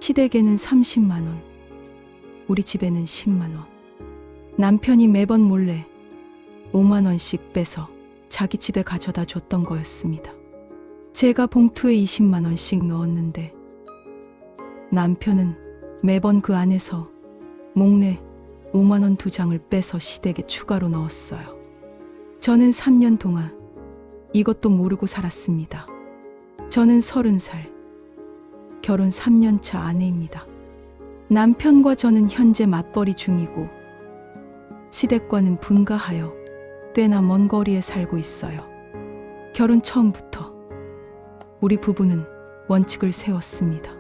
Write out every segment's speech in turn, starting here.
시댁에는 30만 원, 우리 집에는 10만 원. 남편이 매번 몰래 5만 원씩 빼서 자기 집에 가져다 줬던 거였습니다. 제가 봉투에 20만 원씩 넣었는데 남편은 매번 그 안에서 목내 5만 원 2장을 빼서 시댁에 추가로 넣었어요. 저는 3년 동안 이것도 모르고 살았습니다. 저는 30살, 결혼 3년 차 아내입니다. 남편과 저는 현재 맞벌이 중이고 시댁과는 분가하여 꽤나 먼 거리에 살고 있어요. 결혼 처음부터 우리 부부는 원칙을 세웠습니다.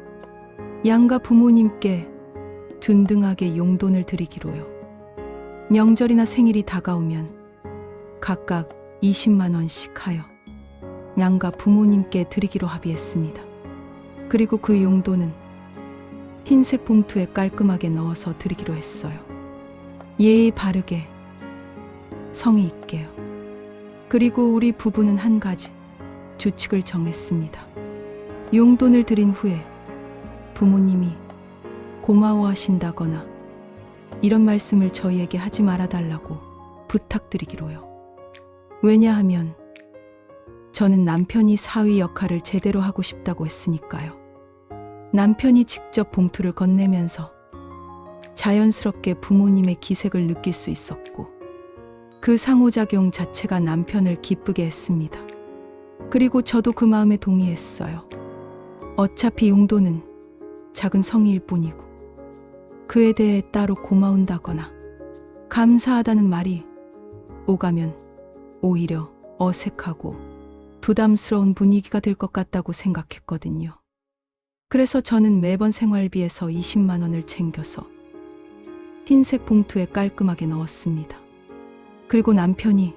양가 부모님께 든든하게 용돈을 드리기로요. 명절이나 생일이 다가오면 각각 20만 원씩 하여 양가 부모님께 드리기로 합의했습니다. 그리고 그 용돈은 흰색 봉투에 깔끔하게 넣어서 드리기로 했어요. 예의 바르게, 성의 있게요. 그리고 우리 부부는 한 가지 규칙을 정했습니다. 용돈을 드린 후에 부모님이 고마워하신다거나 이런 말씀을 저희에게 하지 말아달라고 부탁드리기로요. 왜냐하면 저는 남편이 사위 역할을 제대로 하고 싶다고 했으니까요. 남편이 직접 봉투를 건네면서 자연스럽게 부모님의 기색을 느낄 수 있었고 그 상호작용 자체가 남편을 기쁘게 했습니다. 그리고 저도 그 마음에 동의했어요. 어차피 용돈은 작은 성의일 뿐이고 그에 대해 따로 고마운다거나 감사하다는 말이 오가면 오히려 어색하고 부담스러운 분위기가 될 것 같다고 생각했거든요. 그래서 저는 매번 생활비에서 20만 원을 챙겨서 흰색 봉투에 깔끔하게 넣었습니다. 그리고 남편이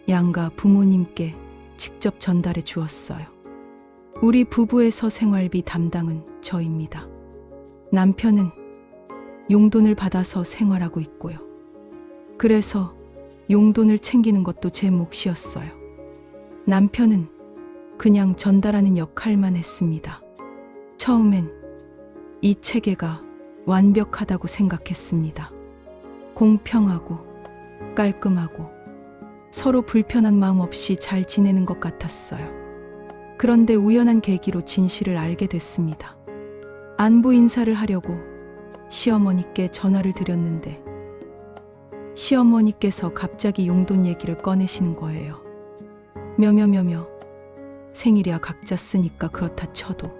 양가 부모님께 직접 전달해 주었어요. 우리 부부에서 생활비 담당은 저입니다. 남편은 용돈을 받아서 생활하고 있고요. 그래서 용돈을 챙기는 것도 제 몫이었어요. 남편은 그냥 전달하는 역할만 했습니다. 처음엔 이 체계가 완벽하다고 생각했습니다. 공평하고 깔끔하고 서로 불편한 마음 없이 잘 지내는 것 같았어요. 그런데 우연한 계기로 진실을 알게 됐습니다. 안부 인사를 하려고 시어머니께 전화를 드렸는데 시어머니께서 갑자기 용돈 얘기를 꺼내시는 거예요. 몇몇몇몇 생일이야 각자 쓰니까 그렇다 쳐도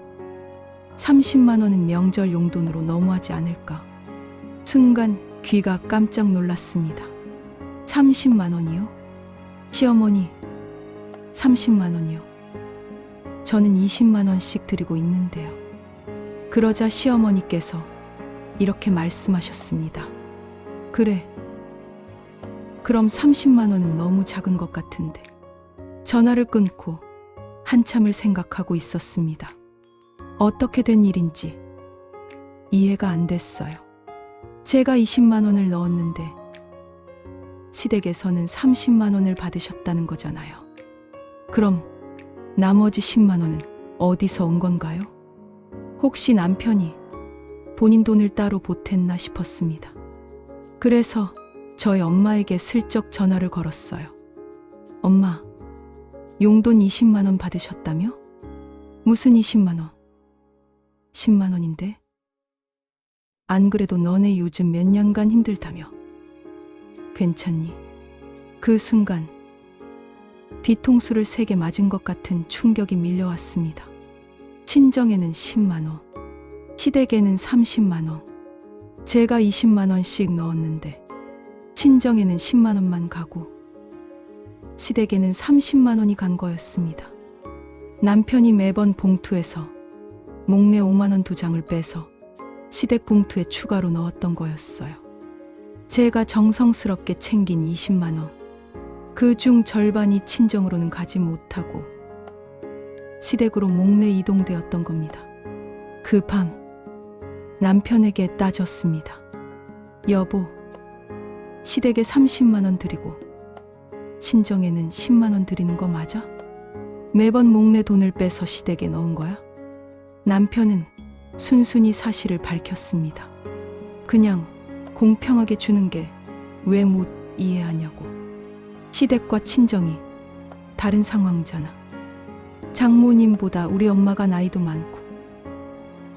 30만 원은 명절 용돈으로 너무하지 않을까. 순간 귀가 깜짝 놀랐습니다. 30만 원이요? 시어머니, 30만 원이요? 저는 20만 원씩 드리고 있는데요. 그러자 시어머니께서 이렇게 말씀하셨습니다. 그래, 그럼 30만 원은 너무 작은 것 같은데. 전화를 끊고 한참을 생각하고 있었습니다. 어떻게 된 일인지 이해가 안 됐어요. 제가 20만 원을 넣었는데 시댁에서는 30만 원을 받으셨다는 거잖아요. 그럼 나머지 10만 원은 어디서 온 건가요? 혹시 남편이 본인 돈을 따로 보탰나 싶었습니다. 그래서 저희 엄마에게 슬쩍 전화를 걸었어요. 엄마, 용돈 20만 원 받으셨다며? 무슨 20만 원? 10만 원인데? 안 그래도 너네 요즘 몇 년간 힘들다며. 괜찮니? 그 순간 뒤통수를 세게 맞은 것 같은 충격이 밀려왔습니다. 친정에는 10만 원, 시댁에는 30만 원, 제가 20만 원씩 넣었는데 친정에는 10만 원만 가고 시댁에는 30만 원이 간 거였습니다. 남편이 매번 봉투에서 목내 5만 원 2장을 빼서 시댁 봉투에 추가로 넣었던 거였어요. 제가 정성스럽게 챙긴 20만 원, 그중 절반이 친정으로는 가지 못하고 시댁으로 목내 이동되었던 겁니다. 그 밤 남편에게 따졌습니다. 여보, 시댁에 30만 원 드리고 친정에는 10만 원 드리는 거 맞아? 매번 목내 돈을 빼서 시댁에 넣은 거야? 남편은 순순히 사실을 밝혔습니다. 그냥 공평하게 주는 게 왜 못 이해하냐고. 시댁과 친정이 다른 상황잖아. 장모님보다 우리 엄마가 나이도 많고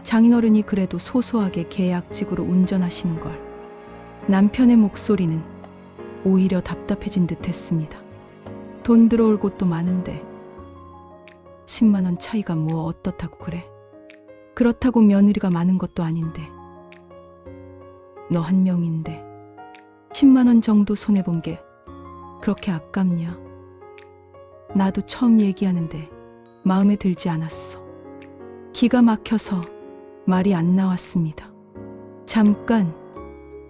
장인어른이 그래도 소소하게 계약직으로 운전하시는 걸. 남편의 목소리는 오히려 답답해진 듯 했습니다. 돈 들어올 곳도 많은데 10만 원 차이가 뭐 어떻다고 그래? 그렇다고 며느리가 많은 것도 아닌데. 너 한 명인데 10만 원 정도 손해본 게 그렇게 아깝냐? 나도 처음 얘기하는데 마음에 들지 않았어. 기가 막혀서 말이 안 나왔습니다. 잠깐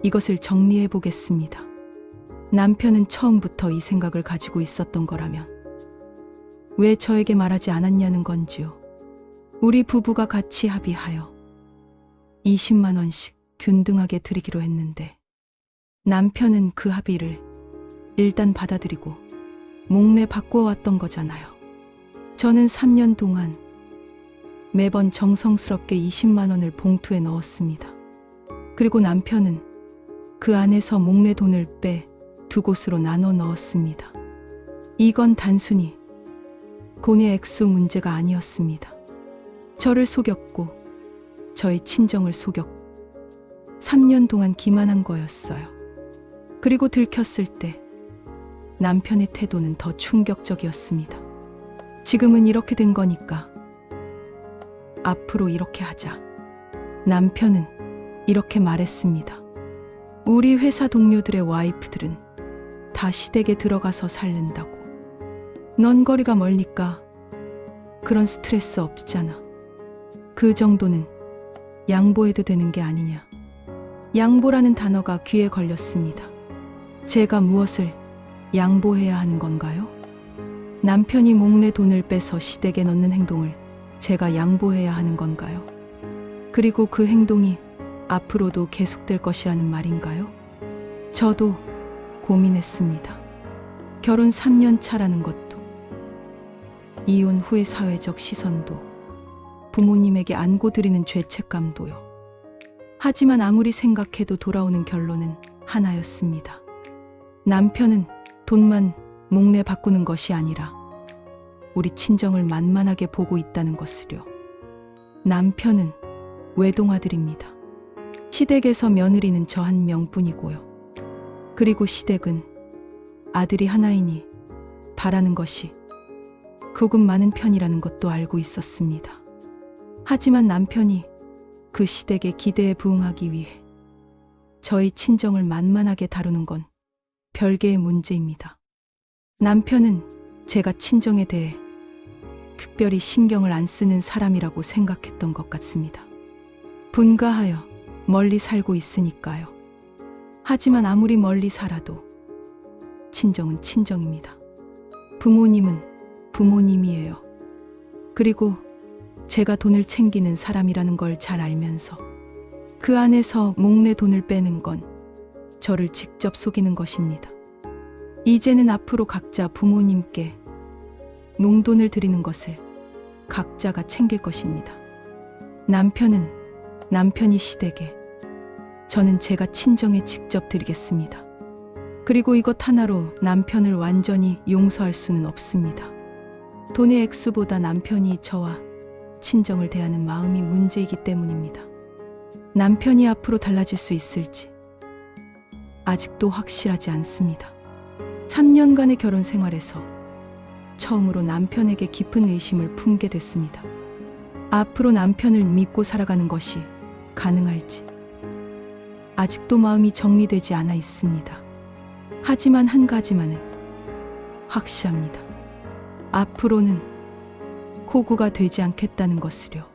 이것을 정리해 보겠습니다. 남편은 처음부터 이 생각을 가지고 있었던 거라면 왜 저에게 말하지 않았냐는 건지요. 우리 부부가 같이 합의하여 20만 원씩 균등하게 드리기로 했는데 남편은 그 합의를 일단 받아들이고 목례 바꾸어왔던 거잖아요. 저는 3년 동안 매번 정성스럽게 20만 원을 봉투에 넣었습니다. 그리고 남편은 그 안에서 목례 돈을 빼 두 곳으로 나눠 넣었습니다. 이건 단순히 돈의 액수 문제가 아니었습니다. 저를 속였고 저희 친정을 속였고 3년 동안 기만한 거였어요. 그리고 들켰을 때 남편의 태도는 더 충격적이었습니다. 지금은 이렇게 된 거니까 앞으로 이렇게 하자. 남편은 이렇게 말했습니다. 우리 회사 동료들의 와이프들은 다 시댁에 들어가서 살는다고. 넌 거리가 멀니까 그런 스트레스 없잖아. 그 정도는 양보해도 되는 게 아니냐. 양보라는 단어가 귀에 걸렸습니다. 제가 무엇을 양보해야 하는 건가요? 남편이 목례 돈을 빼서 시댁에 넣는 행동을 제가 양보해야 하는 건가요? 그리고 그 행동이 앞으로도 계속될 것이라는 말인가요? 저도 고민했습니다. 결혼 3년 차라는 것도, 이혼 후의 사회적 시선도, 부모님에게 안고드리는 죄책감도요. 하지만 아무리 생각해도 돌아오는 결론은 하나였습니다. 남편은 돈만 목례 바꾸는 것이 아니라 우리 친정을 만만하게 보고 있다는 것을요. 남편은 외동아들입니다. 시댁에서 며느리는 저 한 명뿐이고요. 그리고 시댁은 아들이 하나이니 바라는 것이 조금 많은 편이라는 것도 알고 있었습니다. 하지만 남편이 그 시댁의 기대에 부응하기 위해 저희 친정을 만만하게 다루는 건 별개의 문제입니다. 남편은 제가 친정에 대해 특별히 신경을 안 쓰는 사람이라고 생각했던 것 같습니다. 분가하여 멀리 살고 있으니까요. 하지만 아무리 멀리 살아도 친정은 친정입니다. 부모님은 부모님이에요. 그리고 제가 돈을 챙기는 사람이라는 걸 잘 알면서 그 안에서 목례 돈을 빼는 건 저를 직접 속이는 것입니다. 이제는 앞으로 각자 부모님께 몽돈을 드리는 것을 각자가 챙길 것입니다. 남편은 남편이 시댁에, 저는 제가 친정에 직접 드리겠습니다. 그리고 이것 하나로 남편을 완전히 용서할 수는 없습니다. 돈의 액수보다 남편이 저와 친정을 대하는 마음이 문제이기 때문입니다. 남편이 앞으로 달라질 수 있을지 아직도 확실하지 않습니다. 3년간의 결혼 생활에서 처음으로 남편에게 깊은 의심을 품게 됐습니다. 앞으로 남편을 믿고 살아가는 것이 가능할지 아직도 마음이 정리되지 않아 있습니다. 하지만 한 가지만은 확실합니다. 앞으로는 고구가 되지 않겠다는 것을요.